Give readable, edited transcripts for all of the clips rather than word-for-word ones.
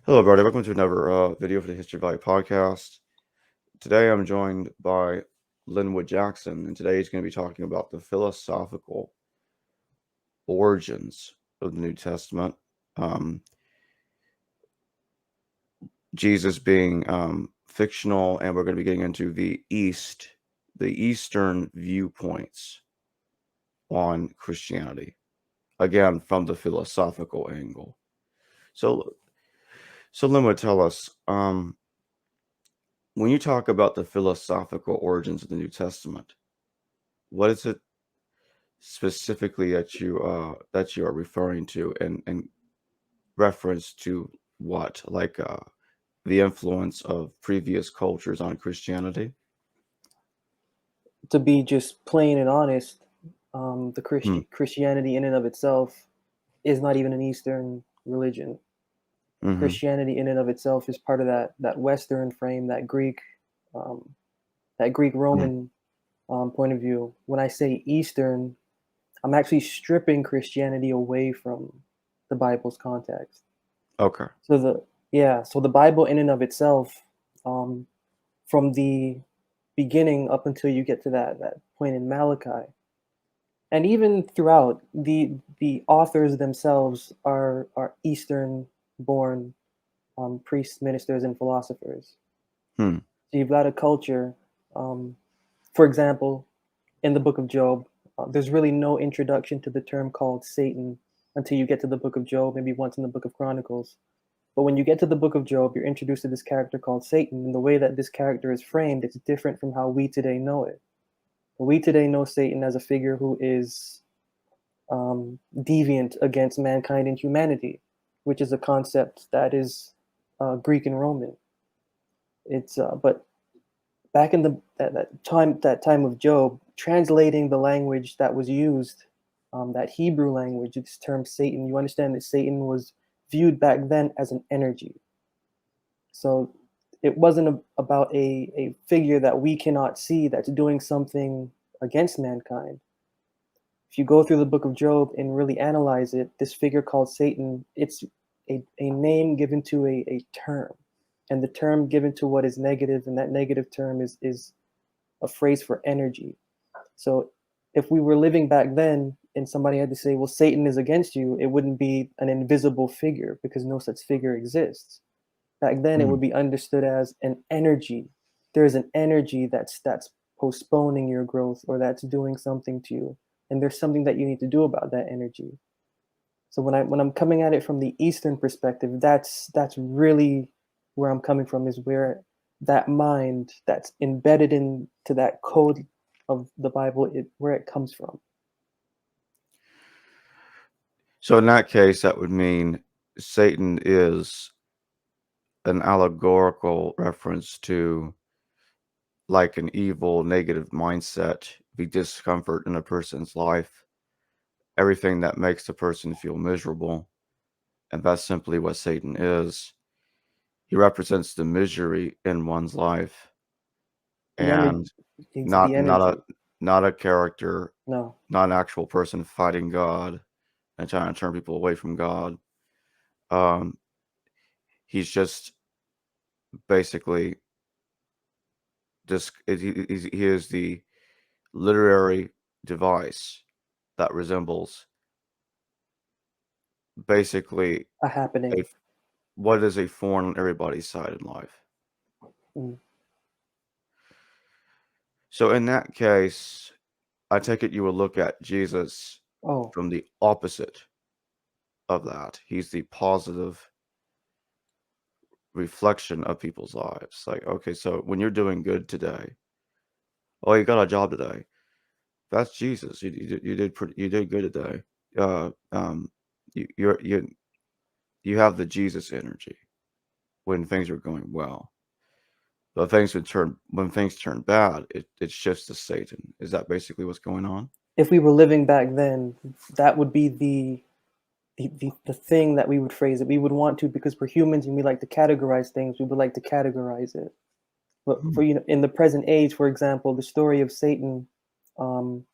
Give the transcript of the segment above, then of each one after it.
Hello, everybody. Welcome to another video for the History Valley podcast. Today, I'm joined by Linwood Jackson, and today he's going to be talking about the philosophical origins of the New Testament. Jesus being fictional, and we're going to be getting into the Eastern viewpoints on Christianity, again from the philosophical angle. So Linwood, tell us. When you talk about the philosophical origins of the New Testament, what is it specifically that you are referring to, and reference to what, like the influence of previous cultures on Christianity? To be just plain and honest, Hmm. Christianity in and of itself is not even an Eastern religion. Mm-hmm. Christianity in and of itself is part of that Western frame, um, that Greek Hmm. Roman point of view. When I say Eastern, I'm actually stripping Christianity away from the Bible's context. Okay. So the Bible in and of itself, um, from the beginning up until you get to that point in Malachi, and even throughout, the authors themselves are Eastern born priests, ministers, and philosophers. Hmm. So you've got a culture, um, for example, in the book of Job, there's really no introduction to the term called Satan until you get to the book of Job, maybe once in the book of Chronicles. But when you get to the book of Job, you're introduced to this character called Satan, and the way that this character is framed, it's different from how we today know it. We today know Satan as a figure who is deviant against mankind and humanity, which is a concept that is Greek and Roman. It's but back in that time of Job, translating the language that was used, that Hebrew language, this term Satan. You understand that Satan was viewed back then as an energy. So it wasn't about a figure that we cannot see that's doing something against mankind. If you go through the book of Job and really analyze it, this figure called Satan, it's a name given to a term. And the term given to what is negative, and that negative term is a phrase for energy. So if we were living back then and somebody had to say, well, Satan is against you, it wouldn't be an invisible figure because no such figure exists. Back then it Hmm. would be understood as an energy. There's an energy that's postponing your growth, or that's doing something to you, and there's something that you need to do about that energy. So when I'm coming at it from the Eastern perspective, that's really where I'm coming from, is where that mind that's embedded into that code of the Bible, where it comes from. So in that case, that would mean Satan is an allegorical reference to, like, an evil, negative mindset, the discomfort in a person's life, everything that makes the person feel miserable. And that's simply what Satan is. He represents the misery in one's life, The energy, and the not not a energy. not a character, No, not an actual person fighting God and trying to turn people away from God. Um, he's just basically he is the literary device that resembles basically a a happening. what is a thorn on everybody's side in life. Mm. So in that case, I take it you will look at Jesus Oh, from the opposite of that. He's the positive reflection of people's lives. Like, okay, so when you're doing good today, oh, you got a job today. That's Jesus. You did good today. Uh, um, you you're, you have the Jesus energy when things are going well. But when things turn bad, it shifts to Satan. Is that basically what's going on? if we were living back then, that would be the thing that we would phrase it. We would want to, because we're humans and we like to categorize things. We would like to categorize it. But Hmm. for in the present age, for example, the story of Satan, um,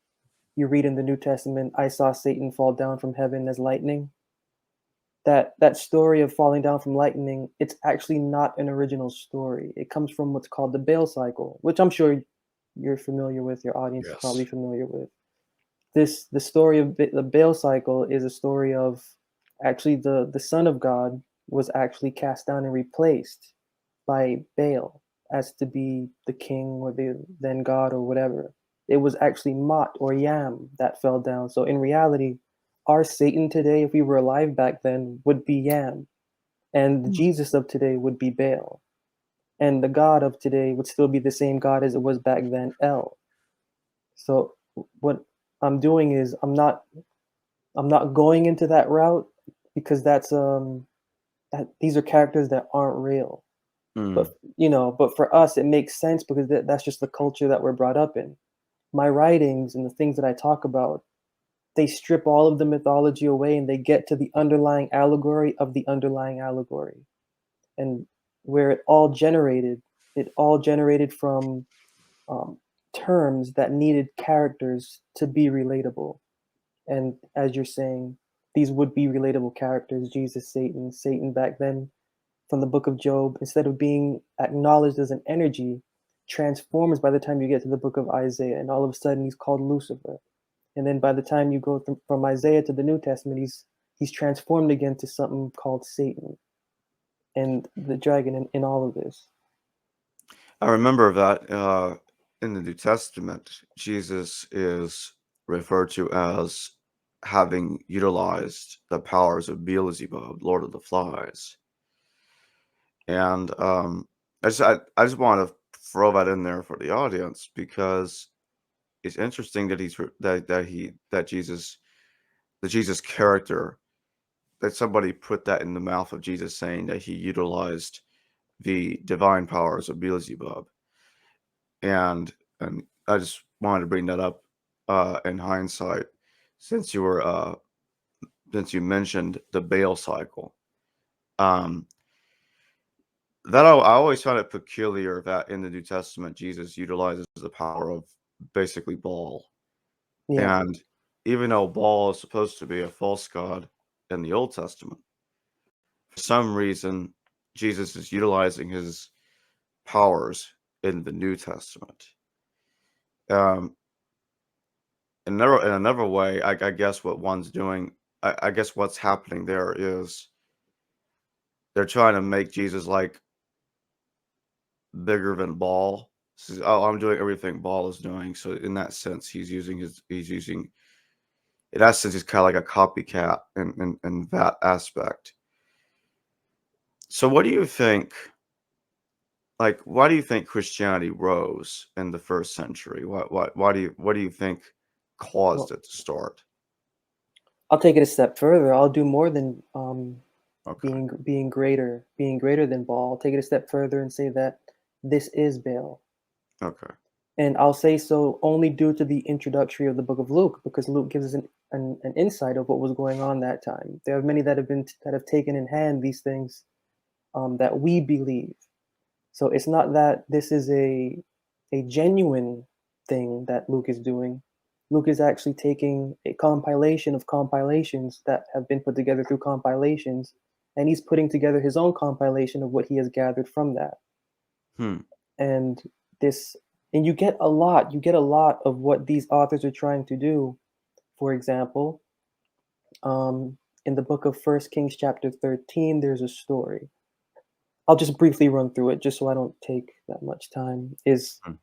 you read in the New Testament, I saw Satan fall down from heaven as lightning. that story of falling down from lightning, it's actually not an original story. It comes from what's called the Baal cycle, which I'm sure you're familiar with, your audience is probably Yes. familiar with. The story of the Baal cycle is a story of actually the son of God was actually cast down and replaced by Baal as to be the king or the then God or whatever. It was actually Mot or Yam that fell down. So in reality, our Satan today, if we were alive back then, would be Yam, and the Hmm. Jesus of today would be Baal, and the God of today would still be the same God as it was back then, El. So what I'm doing is I'm not going into that route because these are characters that aren't real. But Mm. but for us it makes sense because that's just the culture that we're brought up in. My writings and the things that I talk about, they strip all of the mythology away and they get to the underlying allegory of the underlying allegory. And where it all generated from um, terms that needed characters to be relatable. And as you're saying, these would be relatable characters: Jesus, Satan back then from the book of Job, instead of being acknowledged as an energy, transforms by the time you get to the book of Isaiah, and all of a sudden he's called Lucifer. And then by the time you go from Isaiah to the New Testament, he's transformed again to something called Satan and the dragon in all of this. I remember that in the New Testament, Jesus is referred to as having utilized the powers of Beelzebub, Lord of the Flies. And I just want to throw that in there for the audience because it's interesting that Jesus, the Jesus character, that somebody put that in the mouth of Jesus, saying that he utilized the divine powers of Beelzebub. And I just wanted to bring that up in hindsight, since since you mentioned the Baal cycle. Um, I always found it peculiar that in the New Testament Jesus utilizes the power of basically Baal, Yeah. and even though Baal is supposed to be a false god in the Old Testament, for some reason Jesus is utilizing his powers in the New Testament. Um, in another way, I guess what one's doing, I guess what's happening there is they're trying to make Jesus like bigger than Baal. Says, "Oh, I'm doing everything Baal is doing." So in that sense, he's using in that sense he's kind of like a copycat in that aspect. So what do you think? Like, why do you think Christianity rose in the first century? What do you think caused Well, it to start? I'll take it a step further. I'll do more than Okay, being greater than Baal. I'll take it a step further and say that this is Baal. okay, And I'll say so only due to the introductory of the book of Luke, because Luke gives us an insight of what was going on that time. There are many that have taken in hand these things that we believe. So it's not that this is a genuine thing that Luke is doing. Luke is actually taking a compilation of compilations that have been put together through compilations, and he's putting together his own compilation of what he has gathered from that. hmm, And this and you get a lot of what these authors are trying to do. For example, in the book of First Kings chapter 13, there's a story. I'll just briefly run through it just so I don't take that much time. Is hmm,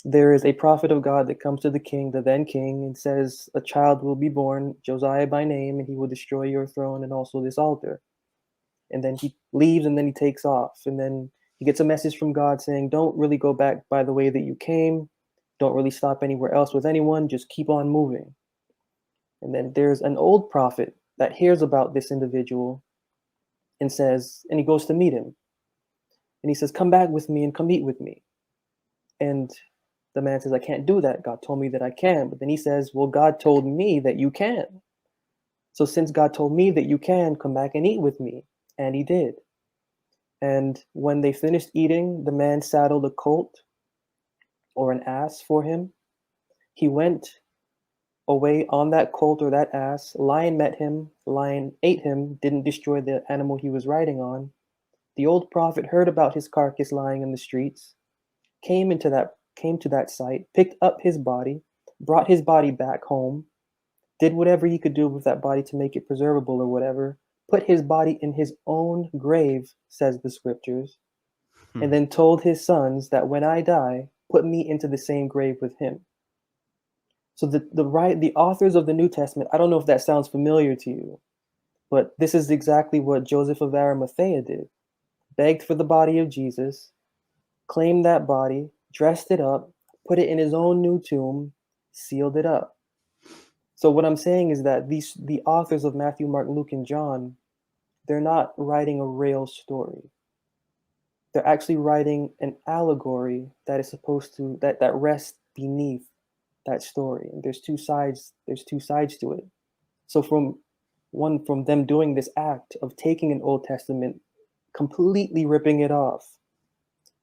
There is a prophet of God that comes to the king, the then king, and says, a child will be born, Josiah by name, and he will destroy your throne and also this altar. And then he leaves and then he takes off. And then he gets a message from God saying, don't really go back by the way that you came. Don't really stop anywhere else with anyone. Just keep on moving. And then there's an old prophet that hears about this individual and he goes to meet him. And he says, come back with me and come eat with me. And the man says, I can't do that. God told me that I can. But then he says, well, God told me that you can. So since God told me that you can, come back and eat with me. And he did. And when they finished eating, the man saddled a colt or an ass for him. He went away on that colt or that ass. Lion met him, lion ate him, didn't destroy the animal he was riding on. The old prophet heard about his carcass lying in the streets, came to that site, picked up his body, brought his body back home, did whatever he could do with that body to make it preservable or whatever, put his body in his own grave, says the scriptures, and Hmm. then told his sons that when I die, put me into the same grave with him. So the authors of the New Testament, I don't know if that sounds familiar to you, but this is exactly what Joseph of Arimathea did. Begged for the body of Jesus, claimed that body, dressed it up, put it in his own new tomb, sealed it up. So what I'm saying is that the authors of Matthew, Mark, Luke, and John, they're not writing a real story. They're actually writing an allegory that is supposed to that rests beneath that story. And there's two sides to it. So from them doing this act of taking an Old Testament, completely ripping it off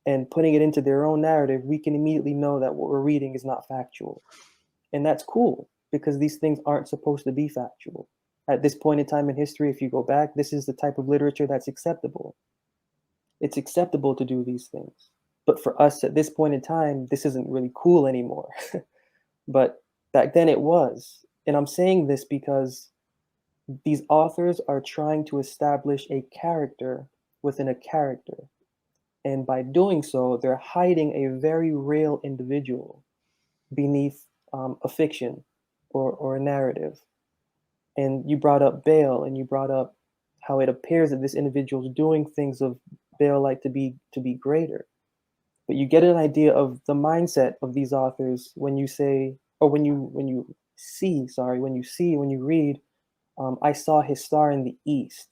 and putting it into their own narrative, we can immediately know that what we're reading is not factual. And that's cool because these things aren't supposed to be factual. At this point in time in history, if you go back, this is the type of literature that's acceptable. It's acceptable to do these things. But for us at this point in time, this isn't really cool anymore. But back then it was. And I'm saying this because these authors are trying to establish a character within a character. And by doing so, they're hiding a very real individual beneath a fiction or a narrative. And you brought up Baal, and you brought up how it appears that this individual is doing things of Baal like to be greater. But you get an idea of the mindset of these authors when you say, or when you see, sorry, when you read, I saw his star in the east.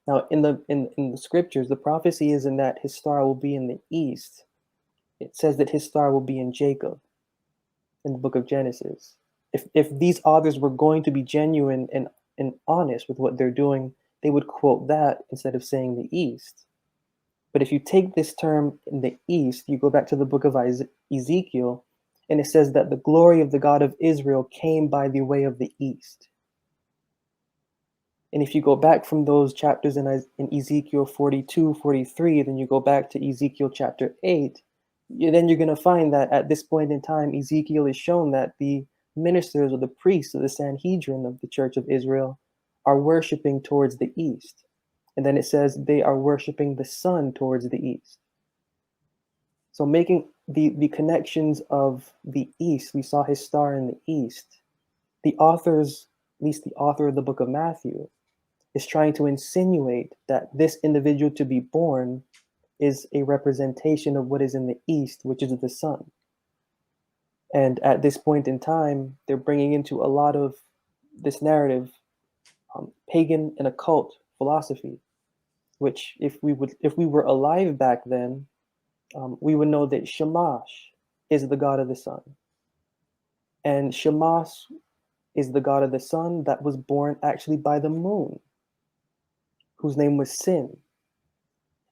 Now, in the scriptures, the prophecy isn't that his star will be in the east. It says that his star will be in Jacob in the book of Genesis. If these authors were going to be genuine and honest with what they're doing, they would quote that instead of saying the east. But if you take this term in the east, you go back to the book of Ezekiel, and it says that the glory of the God of Israel came by the way of the east. And if you go back from those chapters in Ezekiel 42, 43, then you go back to Ezekiel chapter 8, then you're going to find that at this point in time, Ezekiel is shown that the ministers or the priests of the Sanhedrin of the Church of Israel are worshiping towards the east. And then it says they are worshiping the sun towards the east. So making the connections of the east, we saw his star in the east. The authors, at least the author of the book of Matthew, is trying to insinuate that this individual to be born is a representation of what is in the east, which is the sun. And at this point in time, they're bringing into a lot of this narrative pagan and occult philosophy, which if we were alive back then, we would know that Shamash is the god of the sun, and Shamash is the god of the sun that was born actually by the moon, whose name was Sin.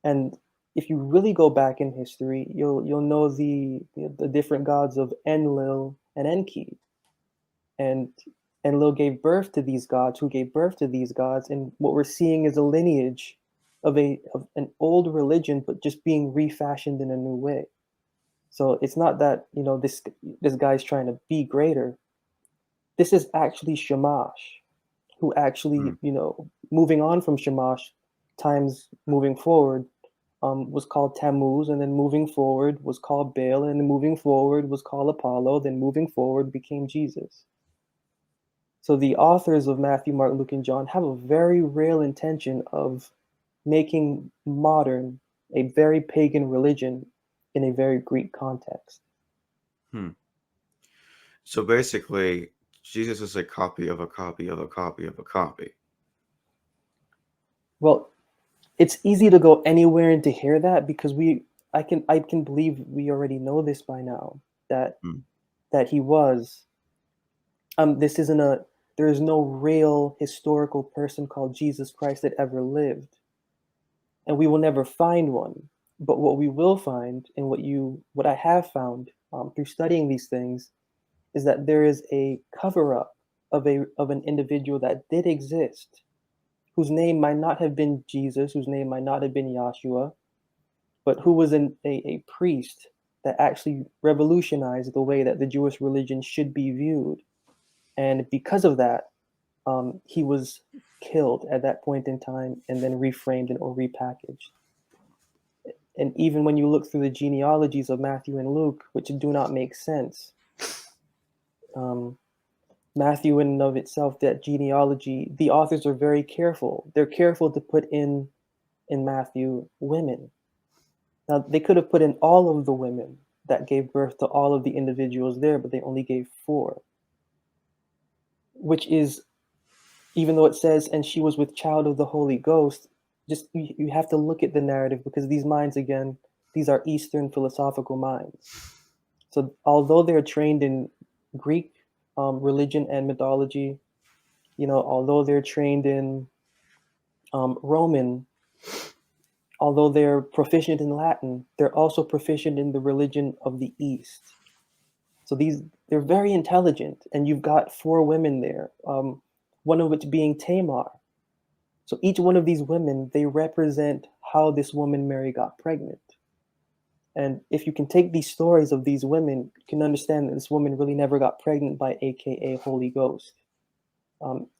And if you really go back in history, you'll know the different gods of Enlil and Enki. And Enlil gave birth to these gods, who gave birth to these gods, and what we're seeing is a lineage of an old religion, but just being refashioned in a new way. So it's not that this guy's trying to be greater. This is actually Shamash, who Hmm. actually moving on from Shamash, times moving forward, was called Tammuz, and then moving forward was called Baal, and then moving forward was called Apollo, then moving forward became Jesus. So the authors of Matthew, Mark, Luke, and John have a very real intention of making modern a very pagan religion in a very Greek context. Hmm. So basically, Jesus is a copy of a copy of a copy of a copy. Well, it's easy to go anywhere and to hear that because I can believe we already know this by now that Hmm. he was this isn't a there is no real historical person called Jesus Christ that ever lived, and we will never find one. But what we will find, and what I have found through studying these things, is that there is a cover-up of an individual that did exist, whose name might not have been Jesus, whose name might not have been Yahshua, but who was a priest that actually revolutionized the way that the Jewish religion should be viewed. And because of that, he was killed at that point in time and then reframed and or repackaged. And even when you look through the genealogies of Matthew and Luke, which do not make sense, Matthew in and of itself, that genealogy, the authors are very careful. They're careful to put in Matthew women. Now, they could have put in all of the women that gave birth to all of the individuals there, but they only gave 4. Which is, even though it says, and she was with child of the Holy Ghost, just you have to look at the narrative, because these minds, again, these are Eastern philosophical minds. So although they're trained in Greek religion and mythology, although they're trained in Roman, although they're proficient in Latin, they're also proficient in the religion of the East. So they're very intelligent, and you've got 4 women there, one of which being Tamar. So each one of these women, they represent how this woman Mary got pregnant. And if you can take these stories of these women, you can understand that this woman really never got pregnant by AKA Holy Ghost.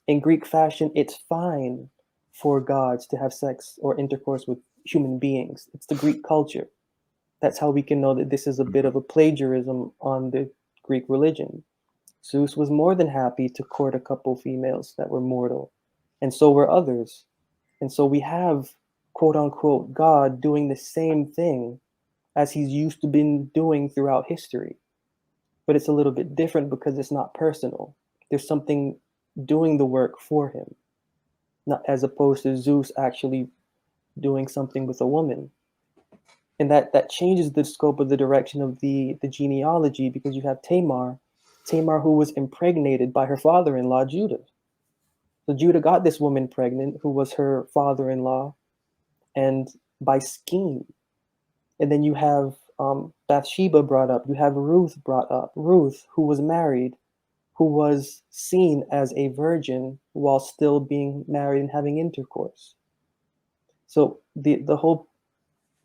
In Greek fashion, it's fine for gods to have sex or intercourse with human beings. It's the Greek culture. That's how we can know that this is a bit of a plagiarism on the Greek religion. Zeus was more than happy to court a couple females that were mortal, and so were others. And so we have, quote unquote, God doing the same thing as he's used to been doing throughout history. But it's a little bit different because it's not personal. There's something doing the work for him, not as opposed to Zeus actually doing something with a woman. And that changes the scope of the direction of the genealogy, because you have Tamar who was impregnated by her father-in-law, Judah. So Judah got this woman pregnant, who was her father-in-law, and by scheme. And then you have Bathsheba brought up. You have Ruth brought up. Ruth, who was married, who was seen as a virgin while still being married and having intercourse. So the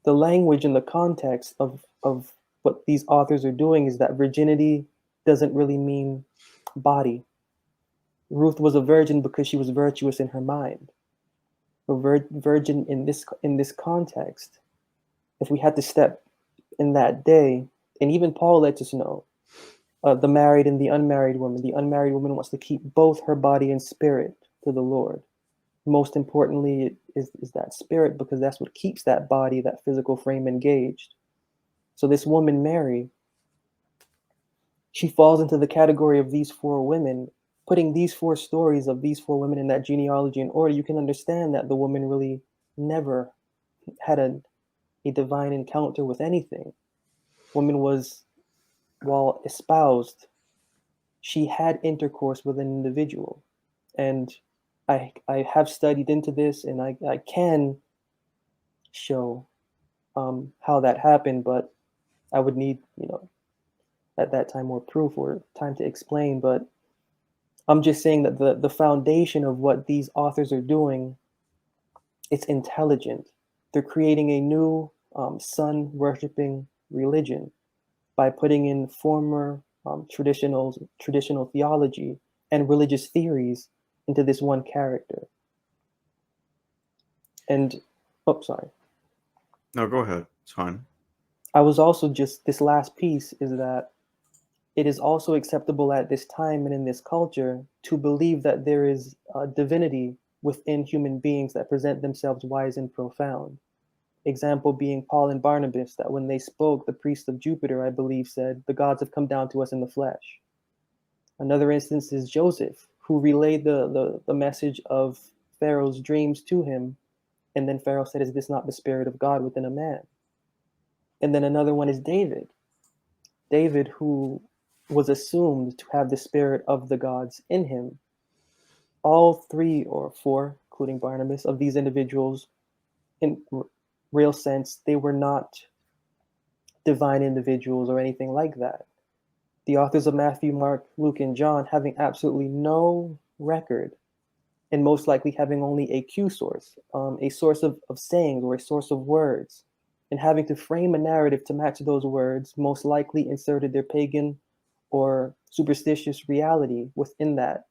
language and the context of what these authors are doing is that virginity doesn't really mean body. Ruth was a virgin because she was virtuous in her mind. A virgin in this context, if we had to step in that day, and even Paul lets us know, the married and the unmarried woman. The unmarried woman wants to keep both her body and spirit to the Lord. Most importantly is that spirit, because that's what keeps that body, that physical frame, engaged. So this woman, Mary, she falls into the category of these 4 women. Putting these 4 stories of these 4 women in that genealogy in order, you can understand that the woman really never had a divine encounter with anything. Woman was, while espoused, she had intercourse with an individual. And I have studied into this, and I can show how that happened, but I would need, at that time, more proof or time to explain. But I'm just saying that the foundation of what these authors are doing, it's intelligent. They're creating a new sun worshiping religion by putting in former traditional theology and religious theories into this one character. And sorry. No, go ahead. It's fine. I was also just, this last piece is that it is also acceptable at this time and in this culture to believe that there is a divinity within human beings that present themselves wise and profound. Example being Paul and Barnabas, that when they spoke, the priest of Jupiter, I believe, said, "The gods have come down to us in the flesh." Another instance is Joseph, who relayed the message of Pharaoh's dreams to him, and then Pharaoh said, "Is this not the spirit of God within a man?" And then another one is David. David, who was assumed to have the spirit of the gods in him. All 3 or 4, including Barnabas, of these individuals, in real sense, they were not divine individuals or anything like that. The authors of Matthew, Mark, Luke, and John having absolutely no record, and most likely having only a Q source, a source of sayings or a source of words, and having to frame a narrative to match those words, most likely inserted their pagan or superstitious reality within that,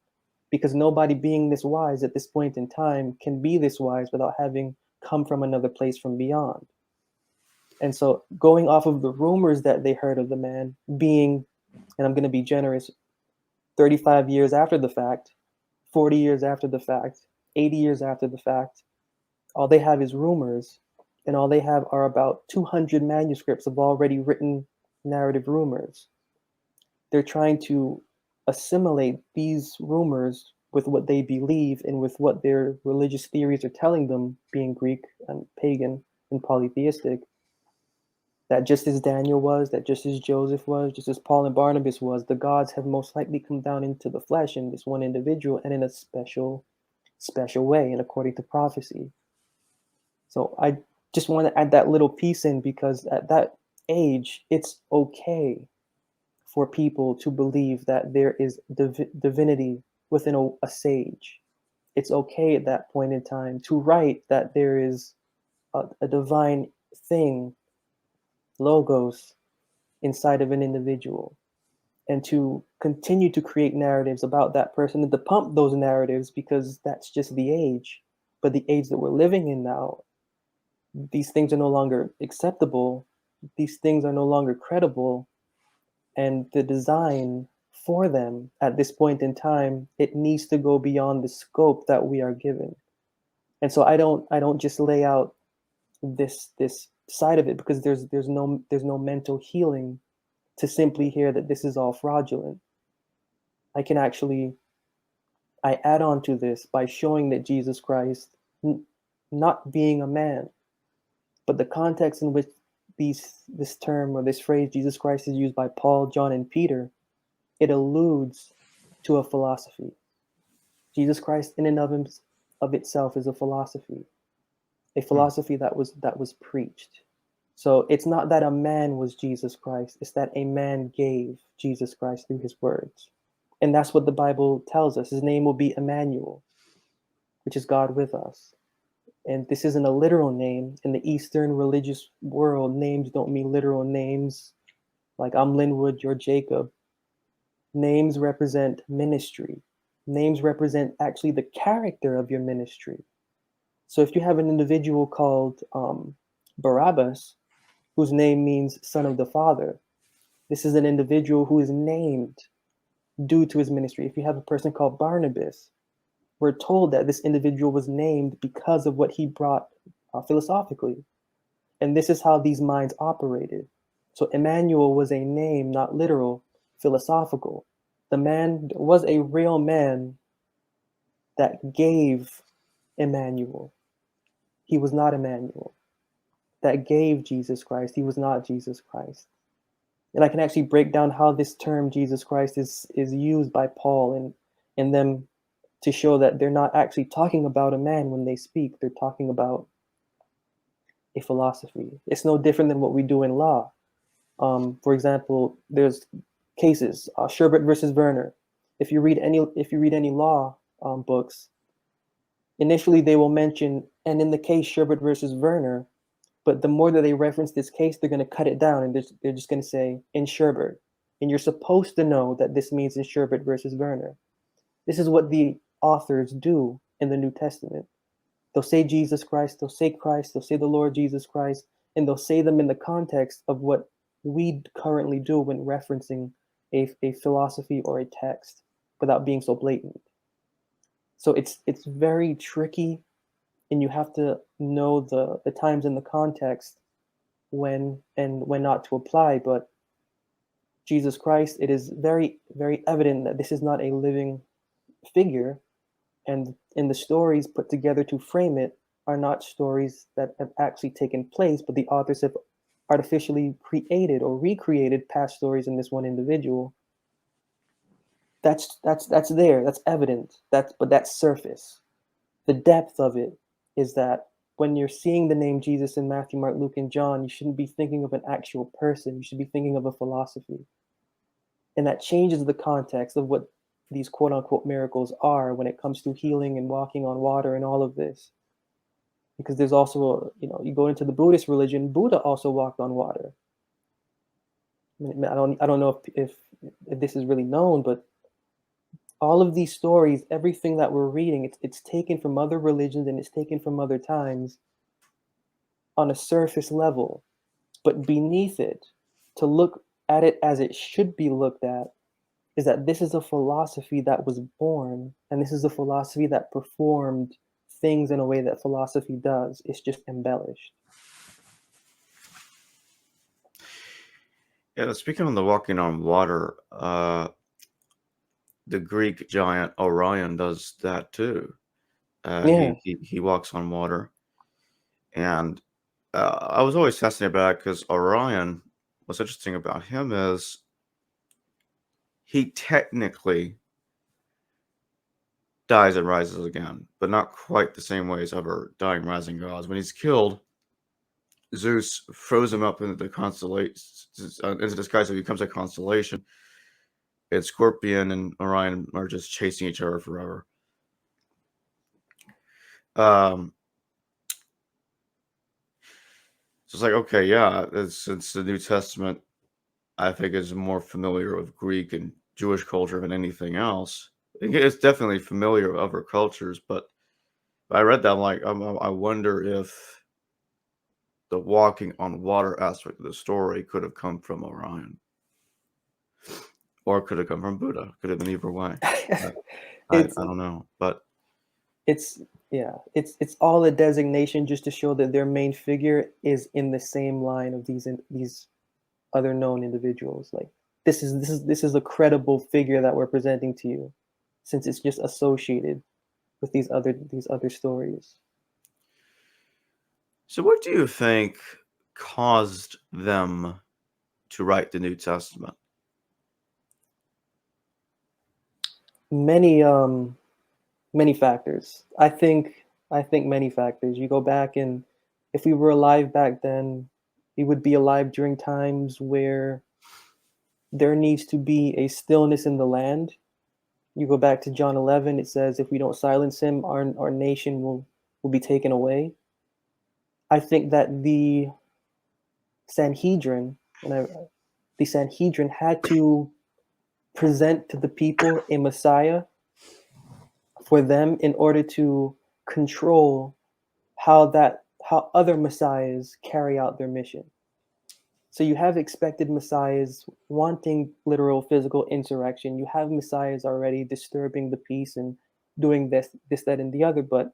because nobody being this wise at this point in time can be this wise without having come from another place from beyond. And so, going off of the rumors that they heard of the man being, and I'm going to be generous, 35 years after the fact, 40 years after the fact, 80 years after the fact, all they have is rumors, and all they have are about 200 manuscripts of already written narrative rumors. They're trying to assimilate these rumors with what they believe and with what their religious theories are telling them, being Greek and pagan and polytheistic, that just as Daniel was, that just as Joseph was, just as Paul and Barnabas was, the gods have most likely come down into the flesh in this one individual and in a special way and according to prophecy. So I just want to add that little piece in, because at that age, it's okay for people to believe that there is divinity within a sage. It's okay at that point in time to write that there is a divine thing, logos, inside of an individual, and to continue to create narratives about that person and to pump those narratives, because that's just the age. But the age that we're living in now, these things are no longer acceptable, these things are no longer credible, and the design for them at this point in time, it needs to go beyond the scope that we are given. And so I don't just lay out this side of it, because there's no mental healing to simply hear that this is all fraudulent. I can actually, I add on to this by showing that Jesus Christ, not being a man, but the context in which this term or this phrase Jesus Christ is used by Paul, John, and Peter, it alludes to a philosophy. Jesus Christ in and of itself is a philosophy that was preached. So it's not that a man was Jesus Christ, it's that a man gave Jesus Christ through his words. And that's what the Bible tells us. His name will be Emmanuel, which is God with us. And this isn't a literal name. In the Eastern religious world, names don't mean literal names. Like I'm Linwood, you're Jacob. Names represent ministry. Names represent actually the character of your ministry. So if you have an individual called Barabbas, whose name means son of the Father, this is an individual who is named due to his ministry. If you have a person called Barnabas, we're told that this individual was named because of what he brought philosophically. And this is how these minds operated. So Emmanuel was a name, not literal, philosophical. The man was a real man that gave Emmanuel. He was not Emmanuel. That gave Jesus Christ. He was not Jesus Christ. And I can actually break down how this term Jesus Christ is used by Paul and them, to show that they're not actually talking about a man when they speak. They're talking about a philosophy. It's no different than what we do in law. For example, there's cases, Sherbert versus Werner. If you read any law books, initially they will mention, and in the case Sherbert versus Werner, but the more that they reference this case, they're going to cut it down, and they're just going to say in Sherbert. And you're supposed to know that this means in Sherbert versus Werner. This is what the authors do in the New Testament. They'll say Jesus Christ, they'll say Christ, they'll say the Lord Jesus Christ, and they'll say them in the context of what we currently do when referencing a philosophy or a text without being so blatant. So it's very tricky, and you have to know the times and the context when and when not to apply. But Jesus Christ, it is very, very evident that this is not a living figure, and in the stories put together to frame it are not stories that have actually taken place, but the authors have artificially created or recreated past stories in this one individual. That's there, that's evident. But that's surface. The depth of it is that when you're seeing the name Jesus in Matthew, Mark, Luke, and John, you shouldn't be thinking of an actual person. You should be thinking of a philosophy. And that changes the context of what these quote unquote miracles are when it comes to healing and walking on water and all of this. Because there's also, you go into the Buddhist religion, Buddha also walked on water. I don't know if this is really known, but all of these stories, everything that we're reading, it's taken from other religions and it's taken from other times on a surface level. But beneath it, to look at it as it should be looked at, is that this is a philosophy that was born, and this is a philosophy that performed things in a way that philosophy does. It's just embellished. Yeah, speaking of the walking on water, the Greek giant Orion does that too. Yeah, He walks on water, and I was always fascinated by it because Orion. What's interesting about him is he technically dies and rises again, but not quite the same way as other dying, rising gods. When he's killed, Zeus throws him up into the constellation, into the sky, so he becomes a constellation. And Scorpion and Orion are just chasing each other forever. So it's like, okay, yeah, since the New Testament, I think, is more familiar with Greek and Jewish culture than anything else. It's definitely familiar with other cultures, but I read that, I'm like, I wonder if the walking on water aspect of the story could have come from Orion, or could have come from Buddha. Could have been either way. I it's don't know, but it's it's all a designation just to show that their main figure is in the same line of these other known individuals. Like this is a credible figure that we're presenting to you, since it's just associated with these other stories. so what do you think caused them to write the New Testament? Many factors. I think many factors. You go back, and if we were alive back then, we would be alive during times where there needs to be a stillness in the land. You go back to John 11, it says if we don't silence him, our nation will be taken away. I think that Sanhedrin, the Sanhedrin had to present to the people a Messiah for them in order to control how other messiahs carry out their mission. So you have expected messiahs wanting literal physical insurrection. You have messiahs already disturbing the peace and doing this, that, and the other. But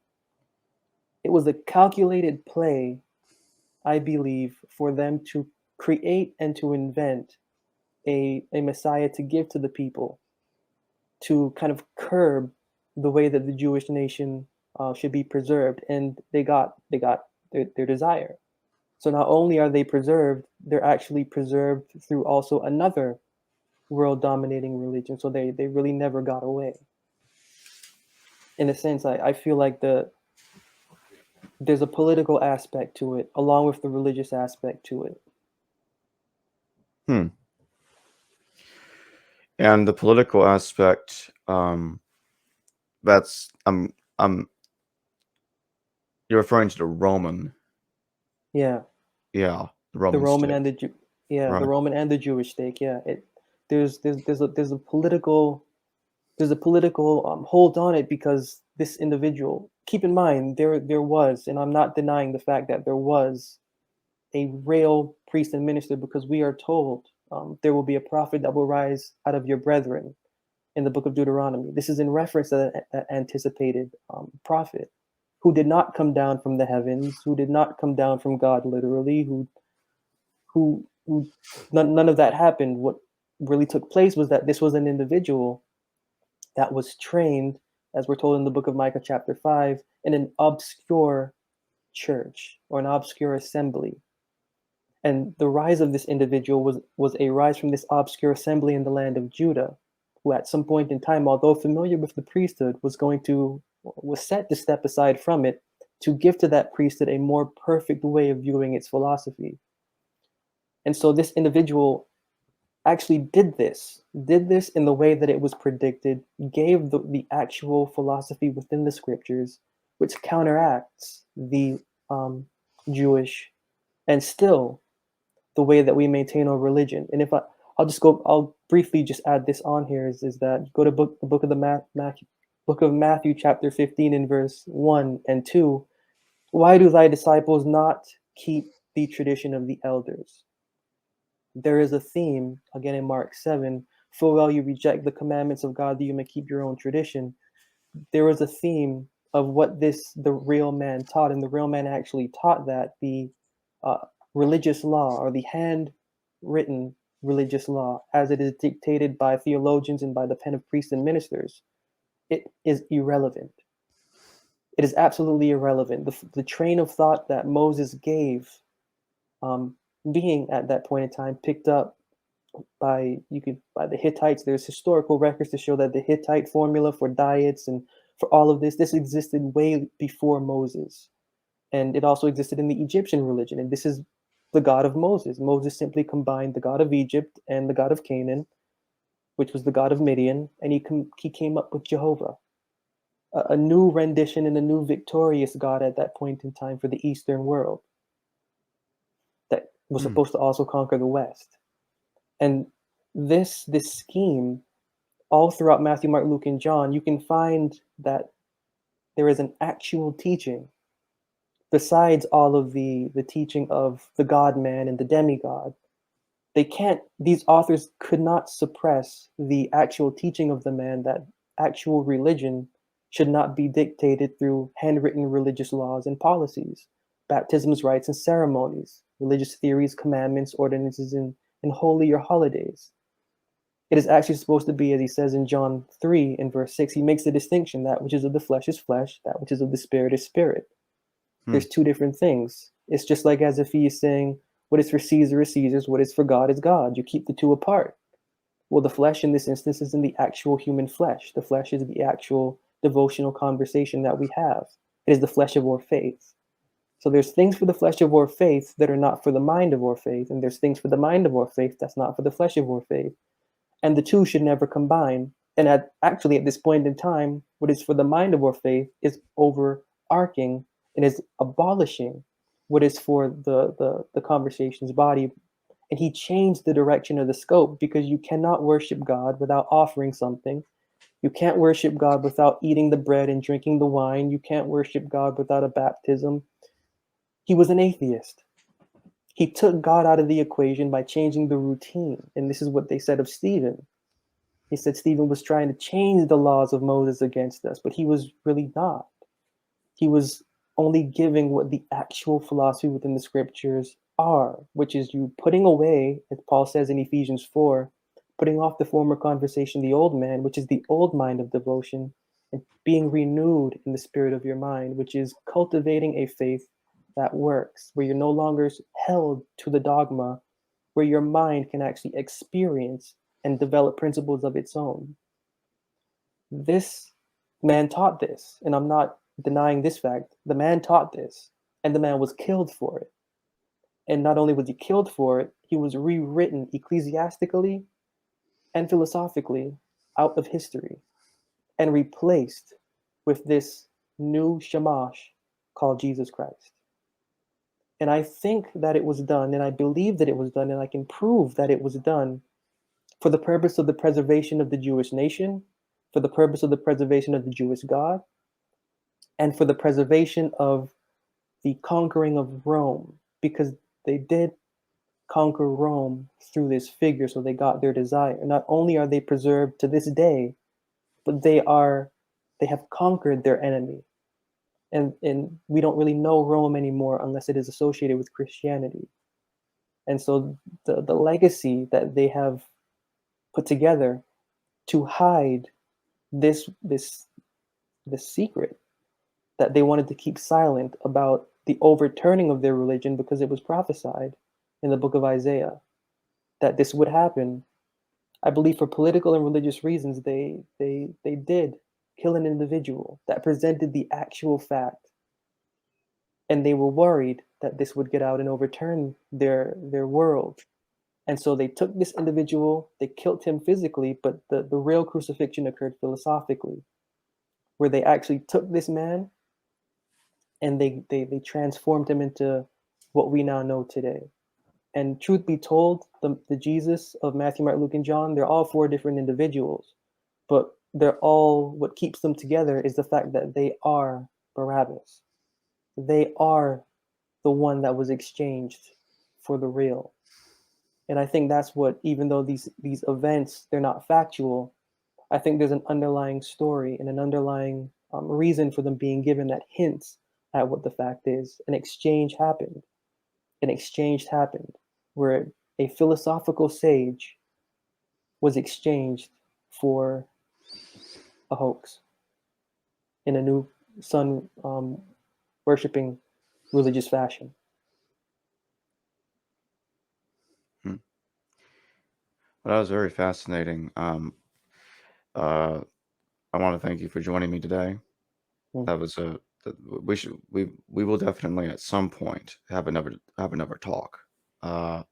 it was a calculated play, I believe, for them to create and to invent a messiah to give to the people, to kind of curb the way that the Jewish nation should be preserved, and they got their desire. So not only are they preserved, they're actually preserved through also another world dominating religion. So they really never got away. In a sense, I feel like there's a political aspect to it, along with the religious aspect to it. Hmm. And the political aspect, that's you're referring to the Roman, Yeah, yeah, the the Roman Roman state, and the right? Roman and the Jewish stake. Yeah, there's a political hold on it, because this individual, keep in mind, there was, and I'm not denying the fact that there was a real priest and minister, because we are told there will be a prophet that will rise out of your brethren in the book of Deuteronomy. This is in reference to that anticipated prophet who did not come down from the heavens, who did not come down from God literally, who none of that happened. What really took place was that this was an individual that was trained, as we're told in the book of Micah, chapter 5, in an obscure church or an obscure assembly. And the rise of this individual was a rise from this obscure assembly in the land of Judah, who at some point in time, although familiar with the priesthood, was set to step aside from it to give to that priesthood a more perfect way of viewing its philosophy. And so this individual actually did this in the way that it was predicted, gave the actual philosophy within the scriptures, which counteracts the Jewish and still the way that we maintain our religion. And if I'll briefly just add this on here is that go to the book of Matthew, book of Matthew chapter 15 and verse 1 and 2. Why do thy disciples not keep the tradition of the elders? There is a theme again in Mark 7. Full well you reject the commandments of God that you may keep your own tradition. There was a theme of what the real man taught, and the real man actually taught that the uh, religious law, or the handwritten religious law, as it is dictated by theologians and by the pen of priests and ministers, it is irrelevant. It is absolutely irrelevant. The train of thought that Moses gave, being at that point in time picked up by the Hittites. There's historical records to show that the Hittite formula for diets and for all of this existed way before Moses, and it also existed in the Egyptian religion. And this is the God of Moses. Moses simply combined the God of Egypt and the God of Canaan, which was the God of Midian, and he came up with Jehovah, a new rendition and a new victorious God at that point in time for the Eastern world that was supposed to also conquer the West. And this scheme, all throughout Matthew, Mark, Luke, and John, you can find that there is an actual teaching besides all of the teaching of the God man and the demigod. These authors could not suppress the actual teaching of the man that actual religion should not be dictated through handwritten religious laws and policies, baptisms, rites, and ceremonies, religious theories, commandments, ordinances, and holy or holidays. It is actually supposed to be, as he says in John 3 in verse 6, he makes the distinction: that which is of the flesh is flesh, that which is of the spirit is spirit. There's two different things. It's just like as if he is saying, what is for Caesar is Caesar's, what is for God is God. You keep the two apart. Well, the flesh in this instance is in the actual human flesh. The flesh is the actual devotional conversation that we have. It is the flesh of our faith. So there's things for the flesh of our faith that are not for the mind of our faith, and there's things for the mind of our faith that's not for the flesh of our faith. And the two should never combine. And actually, at this point in time, what is for the mind of our faith is overarching and is abolishing what is for the conversation's body. And he changed the direction of the scope, because you cannot worship God without offering something. You can't worship God without eating the bread and drinking the wine. You can't worship God without a baptism. He was an atheist. He took God out of the equation by changing the routine. And this is what they said of Stephen. He said Stephen was trying to change the laws of Moses against us, but he was really not. He was only giving what the actual philosophy within the scriptures are, which is you putting away, as Paul says in Ephesians 4, putting off the former conversation, the old man, which is the old mind of devotion, and being renewed in the spirit of your mind, which is cultivating a faith that works, where you're no longer held to the dogma, where your mind can actually experience and develop principles of its own. This man taught this, and I'm not denying this fact. The man taught this, and the man was killed for it. And not only was he killed for it, he was rewritten ecclesiastically and philosophically out of history and replaced with this new Shamash called Jesus Christ. And I think that it was done, and I believe that it was done, and I can prove that it was done for the purpose of the preservation of the Jewish nation, for the purpose of the preservation of the Jewish God, and for the preservation of the conquering of Rome, because they did conquer Rome through this figure, so they got their desire. Not only are they preserved to this day, but they have conquered their enemy. And we don't really know Rome anymore unless it is associated with Christianity. And so the legacy that they have put together to hide this secret that they wanted to keep silent about the overturning of their religion, because it was prophesied in the book of Isaiah that this would happen. I believe for political and religious reasons, they did kill an individual that presented the actual fact, and they were worried that this would get out and overturn their world. And so they took this individual, they killed him physically, but the real crucifixion occurred philosophically, where they actually took this man and they transformed him into what we now know today. And truth be told, the Jesus of Matthew, Mark, Luke, and John, they're all four different individuals, but they're all, what keeps them together is the fact that they are Barabbas. They are the one that was exchanged for the real. And I think that's what, even though these events, they're not factual, I think there's an underlying story and an underlying reason for them being given that hints at what the fact is. An exchange happened. An exchange happened where a philosophical sage was exchanged for a hoax in a new sun worshipping religious fashion. Well, that was very fascinating. I want to thank you for joining me today. That was we will definitely at some point have another talk. And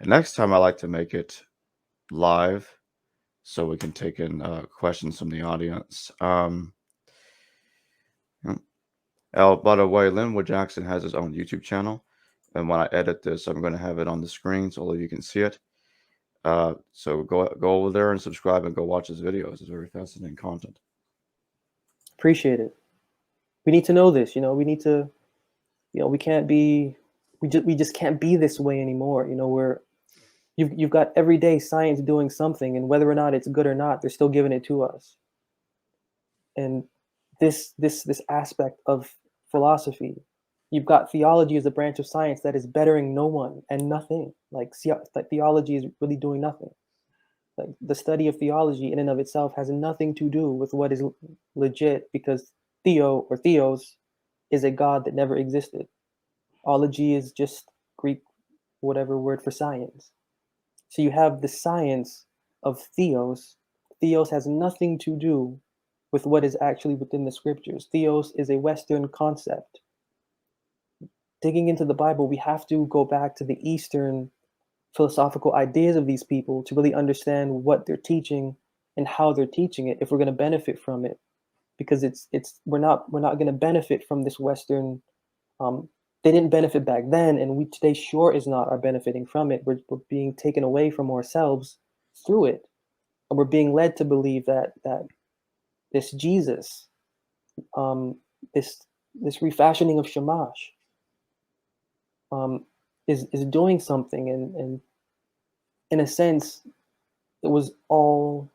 next time I like to make it live so we can take in questions from the audience. Oh, by the way, Linwood Jackson has his own YouTube channel, and when I edit this, I'm going to have it on the screen so all of you can see it. So go over there and subscribe and go watch his videos. It's very fascinating content. Appreciate it. We need to know this. We need to. We can't be. We just can't be this way anymore. You've got everyday science doing something, and whether or not it's good or not, they're still giving it to us. And this aspect of philosophy, you've got theology as a branch of science that is bettering no one and nothing. Like theology is really doing nothing. Like the study of theology in and of itself has nothing to do with what is legit, because theo or theos is a god that never existed. Ology is just Greek, whatever word for science. So you have the science of theos. Theos has nothing to do with what is actually within the scriptures. Theos is a Western concept. Digging into the Bible, we have to go back to the Eastern philosophical ideas of these people to really understand what they're teaching and how they're teaching it if we're going to benefit from it. Because we're not going to benefit from this Western. They didn't benefit back then, and we today sure is not are benefiting from it. We're being taken away from ourselves through it, and we're being led to believe that this Jesus, this refashioning of Shamash, is doing something, and in a sense, it was all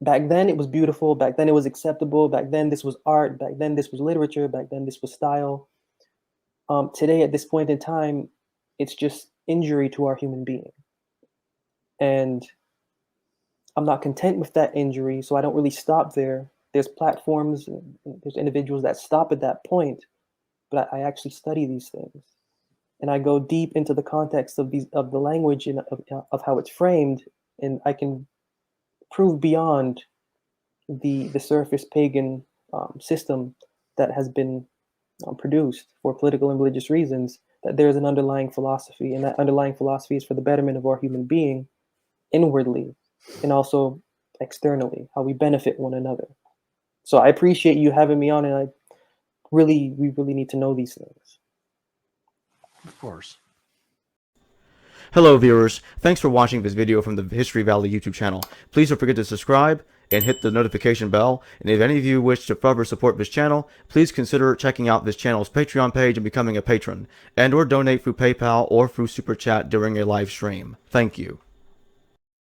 back then. It was beautiful. Back then, it was acceptable. Back then, this was art. Back then, this was literature. Back then, this was style. Today, at this point in time, it's just injury to our human being, and I'm not content with that injury, so I don't really stop there. There's platforms, there's individuals that stop at that point, but I actually study these things, and I go deep into the context of the language and of how it's framed, and I can prove beyond the surface pagan system that has been produced for political and religious reasons, that there is an underlying philosophy, and that underlying philosophy is for the betterment of our human being inwardly and also externally, how we benefit one another. So I appreciate you having me on, and we really need to know these things. Of course. Hello viewers, thanks for watching this video from the History Valley YouTube channel. Please don't forget to subscribe and hit the notification bell, and if any of you wish to further support this channel, please consider checking out this channel's Patreon page and becoming a patron, and or donate through PayPal or through Super Chat during a live stream. Thank you.